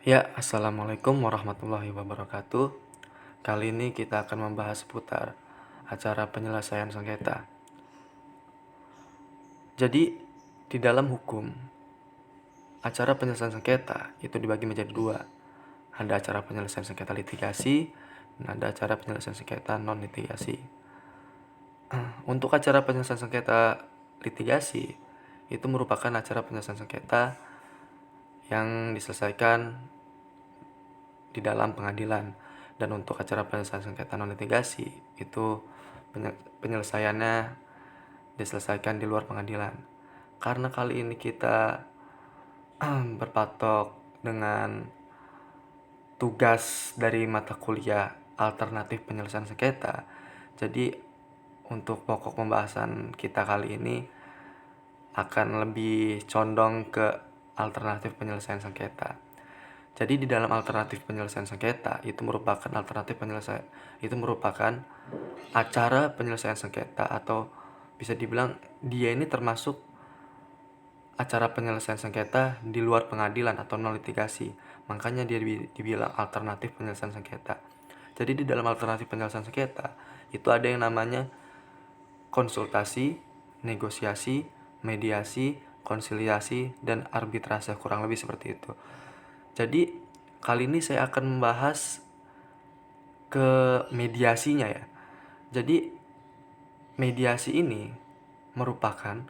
Ya, Assalamualaikum warahmatullahi wabarakatuh. Kali ini kita akan membahas seputar acara penyelesaian sengketa. Jadi, di dalam hukum, acara penyelesaian sengketa itu dibagi menjadi dua. Ada acara penyelesaian sengketa litigasi, dan ada acara penyelesaian sengketa non-litigasi. Untuk acara penyelesaian sengketa litigasi, itu merupakan acara penyelesaian sengketa yang diselesaikan di dalam pengadilan. Dan untuk acara penyelesaian sengketa non litigasi itu penyelesaiannya diselesaikan di luar pengadilan. Karena kali ini kita berpatok dengan tugas dari mata kuliah alternatif penyelesaian sengketa, jadi untuk pokok pembahasan kita kali ini akan lebih condong ke alternatif penyelesaian sengketa. Jadi di dalam alternatif penyelesaian sengketa itu merupakan acara penyelesaian sengketa, atau bisa dibilang dia ini termasuk acara penyelesaian sengketa di luar pengadilan atau non litigasi. Makanya dia dibilang alternatif penyelesaian sengketa. Jadi di dalam alternatif penyelesaian sengketa itu ada yang namanya konsultasi, negosiasi, mediasi, konsiliasi, dan arbitrase, kurang lebih seperti itu. Jadi kali ini saya akan membahas ke mediasinya ya. Jadi mediasi ini merupakan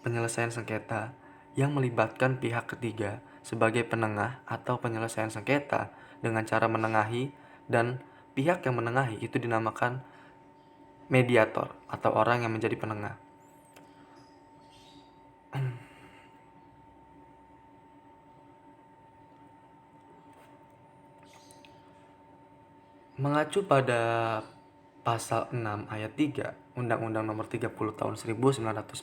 penyelesaian sengketa yang melibatkan pihak ketiga sebagai penengah atau penyelesaian sengketa dengan cara menengahi, dan pihak yang menengahi itu dinamakan mediator atau orang yang menjadi penengah. Mengacu pada pasal 6 ayat 3 Undang-Undang Nomor 30 Tahun 1999,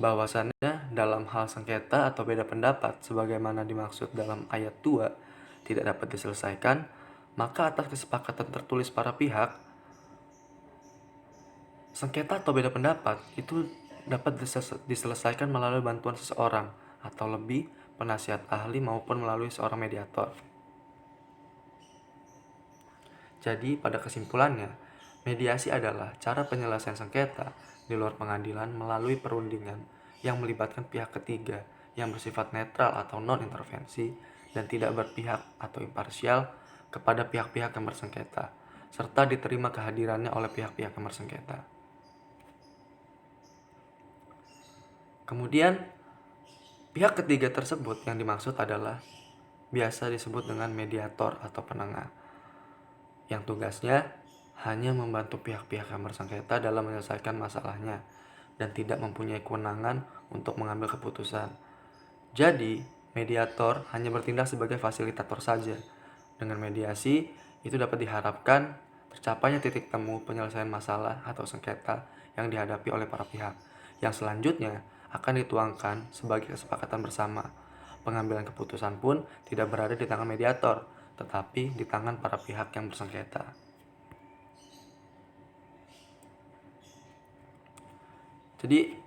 bahwasannya dalam hal sengketa atau beda pendapat sebagaimana dimaksud dalam ayat 2 tidak dapat diselesaikan, maka atas kesepakatan tertulis para pihak, sengketa atau beda pendapat itu dapat diselesaikan melalui bantuan seseorang atau lebih penasihat ahli maupun melalui seorang mediator. Jadi pada kesimpulannya, mediasi adalah cara penyelesaian sengketa di luar pengadilan melalui perundingan yang melibatkan pihak ketiga yang bersifat netral atau non-intervensi dan tidak berpihak atau imparsial kepada pihak-pihak yang bersengketa, serta diterima kehadirannya oleh pihak-pihak yang bersengketa. Kemudian, pihak ketiga tersebut yang dimaksud adalah biasa disebut dengan mediator atau penengah, yang tugasnya hanya membantu pihak-pihak yang bersengketa dalam menyelesaikan masalahnya dan tidak mempunyai kewenangan untuk mengambil keputusan. Jadi, mediator hanya bertindak sebagai fasilitator saja. Dengan mediasi, itu dapat diharapkan tercapainya titik temu penyelesaian masalah atau sengketa yang dihadapi oleh para pihak, yang selanjutnya akan dituangkan sebagai kesepakatan bersama. Pengambilan keputusan pun tidak berada di tangan mediator, tetapi di tangan para pihak yang bersengketa. Jadi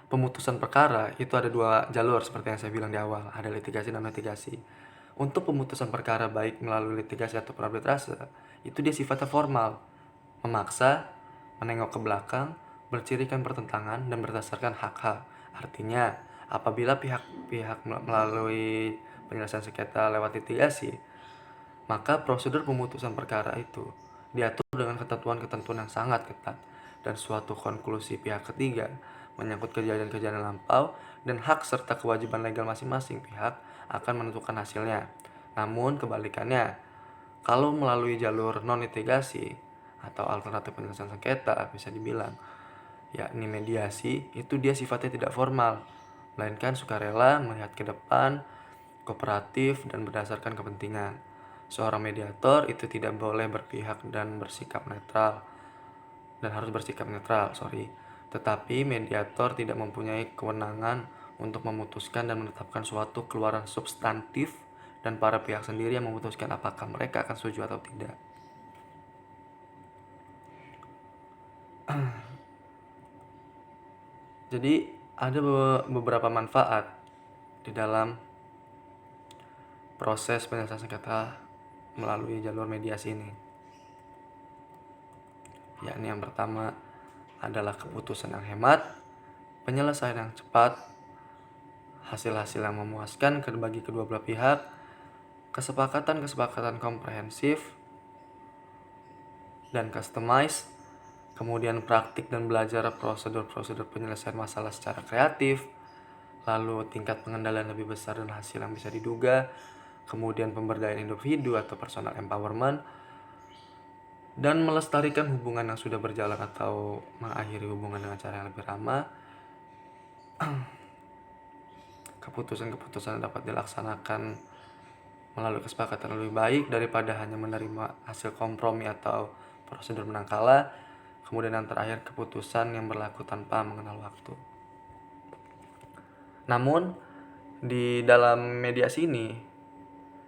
pemutusan perkara itu ada dua jalur seperti yang saya bilang di awal, ada litigasi dan litigasi. Untuk pemutusan perkara baik melalui litigasi ataupun arbitrase, itu dia sifatnya formal, memaksa, menengok ke belakang, bercirikan pertentangan dan berdasarkan hak-hak. Artinya, apabila pihak-pihak melalui penyelesaian sengketa lewat litigasi, maka prosedur pemutusan perkara itu diatur dengan ketentuan-ketentuan yang sangat ketat, dan suatu konklusi pihak ketiga menyangkut kejadian-kejadian lampau dan hak serta kewajiban legal masing-masing pihak akan menentukan hasilnya. Namun kebalikannya, kalau melalui jalur non-litigasi atau alternatif penyelesaian sengketa, bisa dibilang yakni mediasi, itu dia sifatnya tidak formal, melainkan sukarela, melihat ke depan, kooperatif, dan berdasarkan kepentingan. Seorang mediator itu tidak boleh berpihak dan bersikap netral, dan harus bersikap netral, tetapi mediator tidak mempunyai kewenangan untuk memutuskan dan menetapkan suatu keluaran substantif, dan para pihak sendiri yang memutuskan apakah mereka akan setuju atau tidak. Jadi ada beberapa manfaat di dalam proses penyelesaian sengketa melalui jalur mediasi ini. Yakni yang pertama adalah keputusan yang hemat, penyelesaian yang cepat, hasil-hasil yang memuaskan bagi kedua belah pihak, kesepakatan komprehensif dan customized, kemudian praktik dan belajar prosedur-prosedur penyelesaian masalah secara kreatif, lalu tingkat pengendalian lebih besar dan hasil yang bisa diduga, kemudian pemberdayaan individu atau personal empowerment, dan melestarikan hubungan yang sudah berjalan atau mengakhiri hubungan dengan cara yang lebih ramah. Keputusan-keputusan dapat dilaksanakan melalui kesepakatan lebih baik daripada hanya menerima hasil kompromi atau prosedur menang kalah. Kemudian yang terakhir, keputusan yang berlaku tanpa mengenal waktu. Namun, di dalam mediasi ini,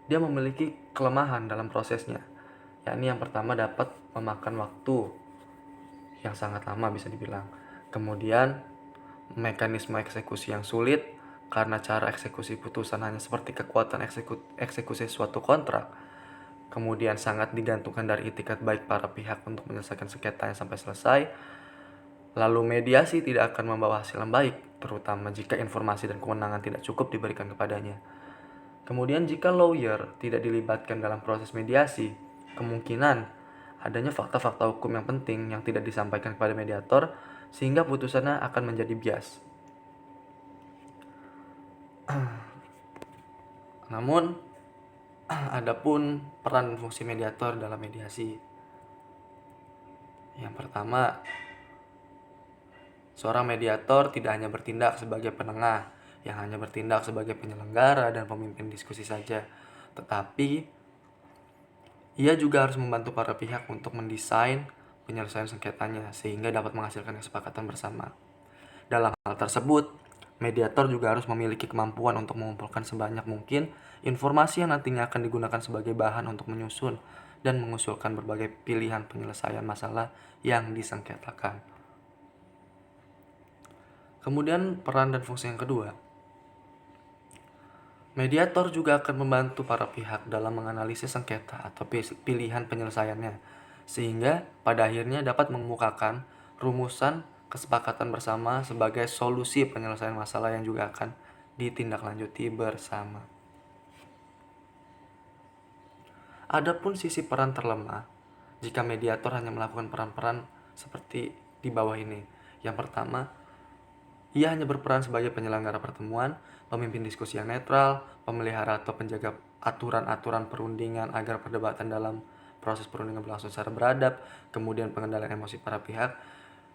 dia memiliki kelemahan dalam prosesnya. Yakni yang pertama dapat memakan waktu yang sangat lama bisa dibilang. Kemudian, mekanisme eksekusi yang sulit karena cara eksekusi putusan hanya seperti kekuatan eksekusi suatu kontrak. Kemudian sangat digantungkan dari itikat baik para pihak untuk menyelesaikan sengketanya sampai selesai. Lalu mediasi tidak akan membawa hasil yang baik, terutama jika informasi dan kewenangan tidak cukup diberikan kepadanya. Kemudian jika lawyer tidak dilibatkan dalam proses mediasi, kemungkinan adanya fakta-fakta hukum yang penting yang tidak disampaikan kepada mediator, sehingga putusannya akan menjadi bias. Namun, adapun peran dan fungsi mediator dalam mediasi. Yang pertama, seorang mediator tidak hanya bertindak sebagai penengah, yang hanya bertindak sebagai penyelenggara dan pemimpin diskusi saja, tetapi ia juga harus membantu para pihak untuk mendesain penyelesaian sengketanya sehingga dapat menghasilkan kesepakatan bersama. Dalam hal tersebut, mediator juga harus memiliki kemampuan untuk mengumpulkan sebanyak mungkin informasi yang nantinya akan digunakan sebagai bahan untuk menyusun dan mengusulkan berbagai pilihan penyelesaian masalah yang disengketakan. Kemudian peran dan fungsi yang kedua, mediator juga akan membantu para pihak dalam menganalisis sengketa atau pilihan penyelesaiannya, sehingga pada akhirnya dapat mengemukakan rumusan kesepakatan bersama sebagai solusi penyelesaian masalah yang juga akan ditindaklanjuti bersama. Adapun sisi peran terlemah, jika mediator hanya melakukan peran-peran seperti di bawah ini. Yang pertama, ia hanya berperan sebagai penyelenggara pertemuan, pemimpin diskusi yang netral, pemelihara atau penjaga aturan-aturan perundingan agar perdebatan dalam proses perundingan berlangsung secara beradab, kemudian pengendalian emosi para pihak,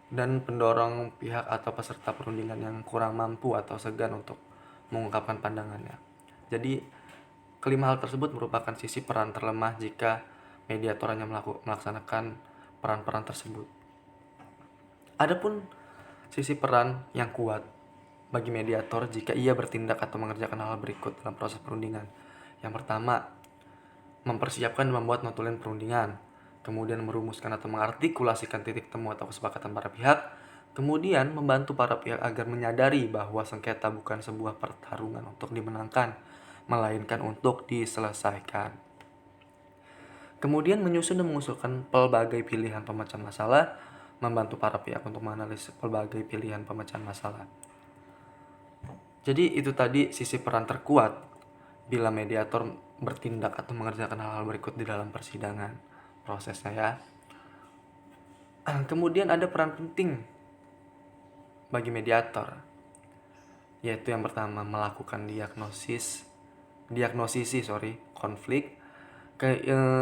dan pendorong pihak atau peserta perundingan yang kurang mampu atau segan untuk mengungkapkan pandangannya. Jadi, kelima hal tersebut merupakan sisi peran terlemah jika mediator hanya melaksanakan peran-peran tersebut. Adapun sisi peran yang kuat bagi mediator jika ia bertindak atau mengerjakan hal berikut dalam proses perundingan. Yang pertama, mempersiapkan dan membuat notulen perundingan, kemudian merumuskan atau mengartikulasikan titik temu atau kesepakatan para pihak, kemudian membantu para pihak agar menyadari bahwa sengketa bukan sebuah pertarungan untuk dimenangkan, melainkan untuk diselesaikan. Kemudian menyusun dan mengusulkan pelbagai pilihan pemecahan masalah, membantu para pihak untuk menganalisis pelbagai pilihan pemecahan masalah. Jadi itu tadi sisi peran terkuat bila mediator bertindak atau mengerjakan hal-hal berikut di dalam persidangan prosesnya ya. Kemudian ada peran penting bagi mediator, yaitu yang pertama melakukan konflik,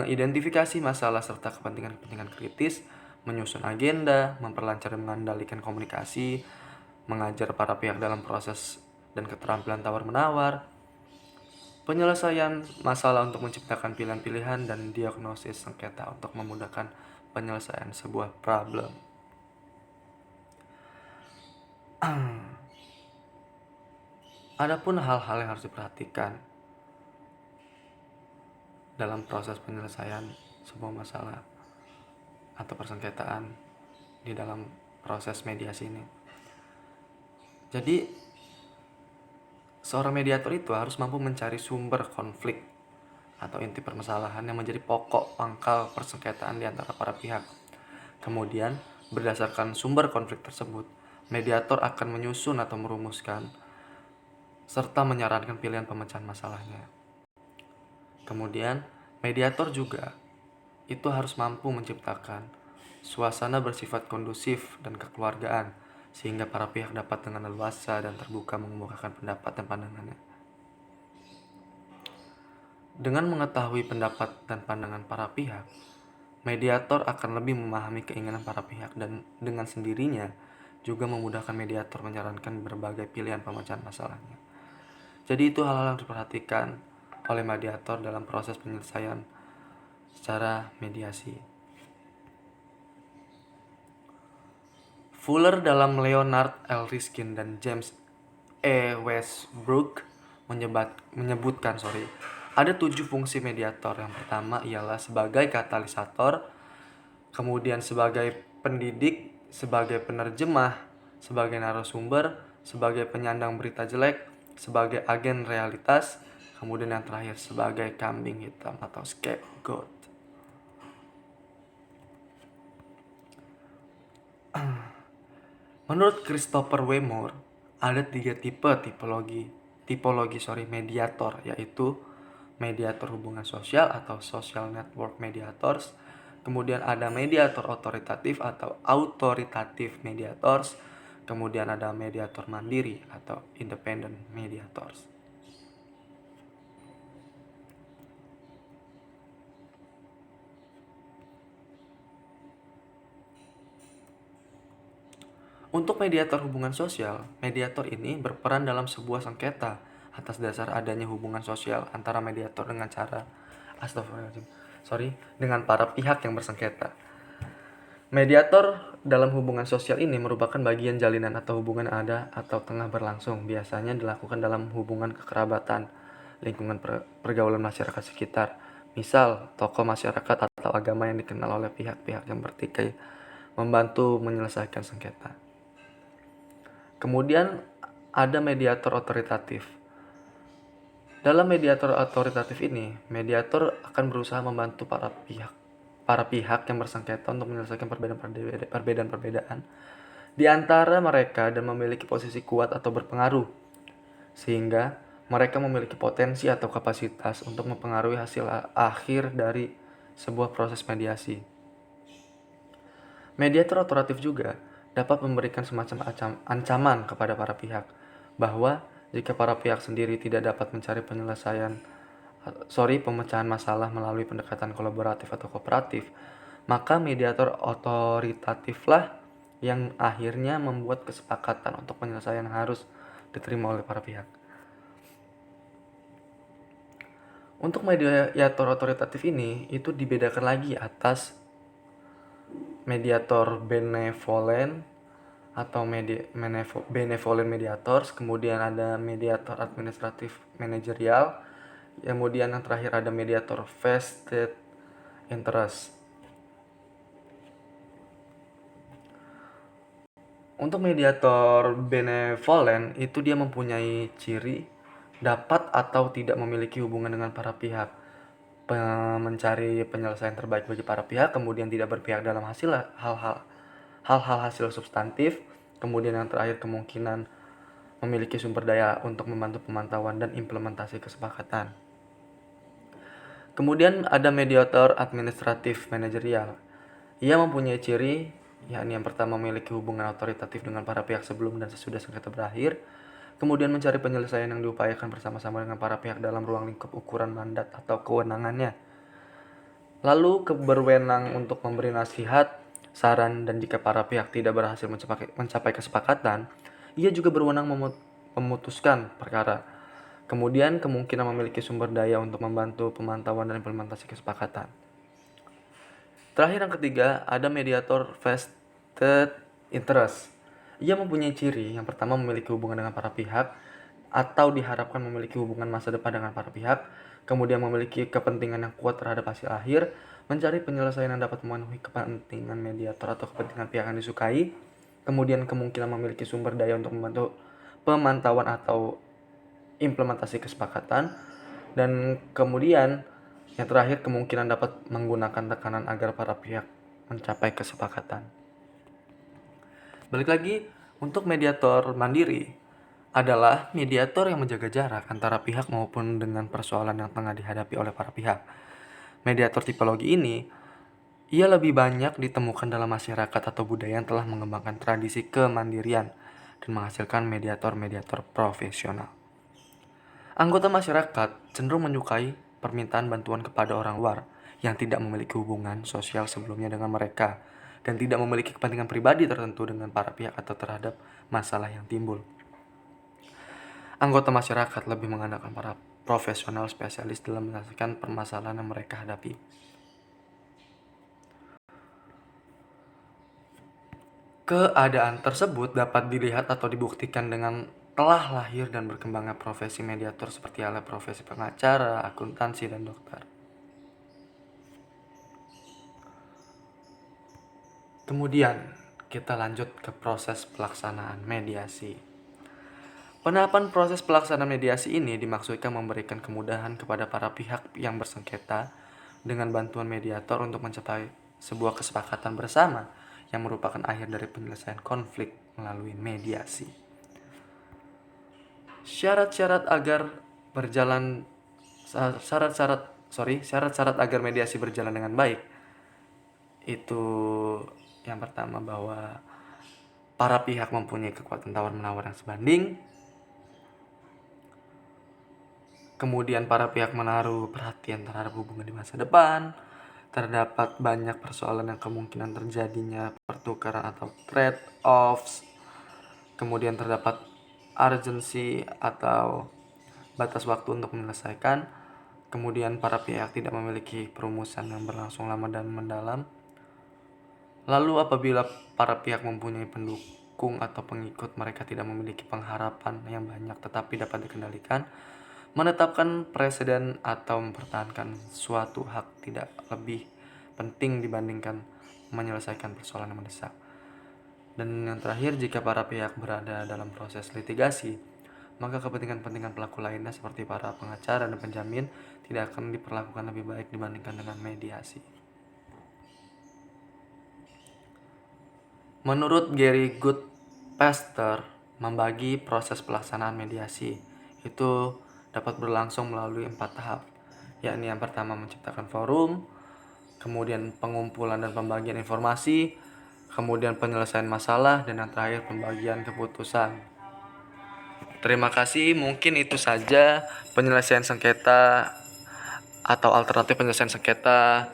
identifikasi masalah serta kepentingan-kepentingan kritis, menyusun agenda, memperlancar dan mengendalikan komunikasi, mengajar para pihak dalam proses dan keterampilan tawar-menawar, penyelesaian masalah untuk menciptakan pilihan-pilihan, dan diagnosis sengketa untuk memudahkan penyelesaian sebuah problem. Adapun hal-hal yang harus diperhatikan dalam proses penyelesaian sebuah masalah atau persengketaan di dalam proses mediasi ini. Jadi, seorang mediator itu harus mampu mencari sumber konflik atau inti permasalahan yang menjadi pokok pangkal persengketaan di antara para pihak. Kemudian, berdasarkan sumber konflik tersebut, mediator akan menyusun atau merumuskan serta menyarankan pilihan pemecahan masalahnya. Kemudian, mediator juga itu harus mampu menciptakan suasana bersifat kondusif dan kekeluargaan sehingga para pihak dapat dengan leluasa dan terbuka mengemukakan pendapat dan pandangannya. Dengan mengetahui pendapat dan pandangan para pihak, mediator akan lebih memahami keinginan para pihak dan dengan sendirinya juga memudahkan mediator menyarankan berbagai pilihan pemecahan masalahnya. Jadi itu hal-hal yang diperhatikan oleh mediator dalam proses penyelesaian secara mediasi. Fuller dalam Leonard L. Riskin dan James E. Westbrook menyebutkan ada 7 fungsi mediator. Yang pertama ialah sebagai katalisator, kemudian sebagai pendidik, sebagai penerjemah, sebagai narasumber, sebagai penyandang berita jelek, sebagai agen realitas, kemudian yang terakhir sebagai kambing hitam atau scapegoat. Menurut Christopher Wemore, ada 3 tipologi mediator, yaitu mediator hubungan sosial atau social network mediators, kemudian ada mediator otoritatif atau authoritative mediators, kemudian ada mediator mandiri atau independent mediators. Untuk mediator hubungan sosial, mediator ini berperan dalam sebuah sengketa atas dasar adanya hubungan sosial antara mediator dengan dengan para pihak yang bersengketa. Mediator dalam hubungan sosial ini merupakan bagian jalinan atau hubungan ada atau tengah berlangsung, biasanya dilakukan dalam hubungan kekerabatan, lingkungan pergaulan masyarakat sekitar, misal tokoh masyarakat atau agama yang dikenal oleh pihak-pihak yang bertikai membantu menyelesaikan sengketa. Kemudian ada mediator otoritatif. Dalam mediator otoritatif ini, mediator akan berusaha membantu para pihak yang bersengketa untuk menyelesaikan perbedaan-perbedaan di antara mereka dan memiliki posisi kuat atau berpengaruh, sehingga mereka memiliki potensi atau kapasitas untuk mempengaruhi hasil akhir dari sebuah proses mediasi. Mediator otoritatif juga dapat memberikan semacam ancaman kepada para pihak bahwa jika para pihak sendiri tidak dapat mencari pemecahan masalah melalui pendekatan kolaboratif atau kooperatif, maka mediator otoritatiflah yang akhirnya membuat kesepakatan untuk penyelesaian yang harus diterima oleh para pihak. Untuk mediator otoritatif ini itu dibedakan lagi atas mediator benevolent atau benevolent mediators, kemudian ada mediator administratif manajerial, kemudian yang terakhir ada mediator vested interest. Untuk mediator benevolent itu dia mempunyai ciri dapat atau tidak memiliki hubungan dengan para pihak, mencari penyelesaian terbaik bagi para pihak, kemudian tidak berpihak dalam hal-hal hasil substantif, kemudian yang terakhir kemungkinan memiliki sumber daya untuk membantu pemantauan dan implementasi kesepakatan. Kemudian ada mediator administratif manajerial. Ia mempunyai ciri, yakni yang pertama memiliki hubungan otoritatif dengan para pihak sebelum dan sesudah sengketa berakhir, kemudian mencari penyelesaian yang diupayakan bersama-sama dengan para pihak dalam ruang lingkup ukuran mandat atau kewenangannya. Lalu berwenang untuk memberi nasihat, saran, dan jika para pihak tidak berhasil mencapai kesepakatan, ia juga berwenang memutuskan perkara. Kemudian kemungkinan memiliki sumber daya untuk membantu pemantauan dan implementasi kesepakatan. Terakhir yang ketiga, ada mediator vested interest. Ia mempunyai ciri, yang pertama memiliki hubungan dengan para pihak atau diharapkan memiliki hubungan masa depan dengan para pihak, kemudian memiliki kepentingan yang kuat terhadap hasil akhir, mencari penyelesaian yang dapat memenuhi kepentingan mediator atau kepentingan pihak yang disukai, kemudian kemungkinan memiliki sumber daya untuk membantu pemantauan atau implementasi kesepakatan, dan kemudian Yang terakhir, kemungkinan dapat menggunakan tekanan agar para pihak mencapai kesepakatan. Balik lagi, untuk mediator mandiri adalah mediator yang menjaga jarak antara pihak maupun dengan persoalan yang tengah dihadapi oleh para pihak. Mediator tipologi ini, ia lebih banyak ditemukan dalam masyarakat atau budaya yang telah mengembangkan tradisi kemandirian dan menghasilkan mediator-mediator profesional. Anggota masyarakat cenderung menyukai permintaan bantuan kepada orang luar yang tidak memiliki hubungan sosial sebelumnya dengan mereka dan tidak memiliki kepentingan pribadi tertentu dengan para pihak atau terhadap masalah yang timbul. Anggota masyarakat lebih mengandalkan para profesional spesialis dalam menyelesaikan permasalahan yang mereka hadapi. Keadaan tersebut dapat dilihat atau dibuktikan dengan telah lahir dan berkembangnya profesi mediator seperti halnya profesi pengacara, akuntansi, dan dokter. Kemudian, kita lanjut ke proses pelaksanaan mediasi. Penerapan proses pelaksanaan mediasi ini dimaksudkan memberikan kemudahan kepada para pihak yang bersengketa dengan bantuan mediator untuk mencapai sebuah kesepakatan bersama yang merupakan akhir dari penyelesaian konflik melalui mediasi. Syarat-syarat agar mediasi berjalan dengan baik itu yang pertama, bahwa para pihak mempunyai kekuatan tawar-menawar yang sebanding. Kemudian para pihak menaruh perhatian terhadap hubungan di masa depan. Terdapat banyak persoalan yang kemungkinan terjadinya pertukaran atau trade-offs. Kemudian terdapat urgensi atau batas waktu untuk menyelesaikan. Kemudian para pihak tidak memiliki perumusan yang berlangsung lama dan mendalam. Lalu apabila para pihak mempunyai pendukung atau pengikut, mereka tidak memiliki pengharapan yang banyak tetapi dapat dikendalikan. Menetapkan presiden atau mempertahankan suatu hak tidak lebih penting dibandingkan menyelesaikan persoalan yang mendesak. Dan yang terakhir, jika para pihak berada dalam proses litigasi, maka kepentingan-kepentingan pelaku lainnya seperti para pengacara dan penjamin tidak akan diperlakukan lebih baik dibandingkan dengan mediasi. Menurut Gary Goodpaster, membagi proses pelaksanaan mediasi itu dapat berlangsung melalui 4 tahap, yakni yang pertama menciptakan forum, kemudian pengumpulan dan pembagian informasi, kemudian penyelesaian masalah, dan yang terakhir pembagian keputusan. Terima kasih, mungkin itu saja penyelesaian sengketa atau alternatif penyelesaian sengketa,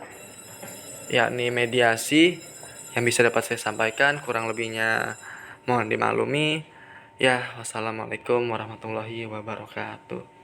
yakni mediasi, yang bisa dapat saya sampaikan. Kurang lebihnya mohon dimaklumi. Ya, wassalamualaikum warahmatullahi wabarakatuh.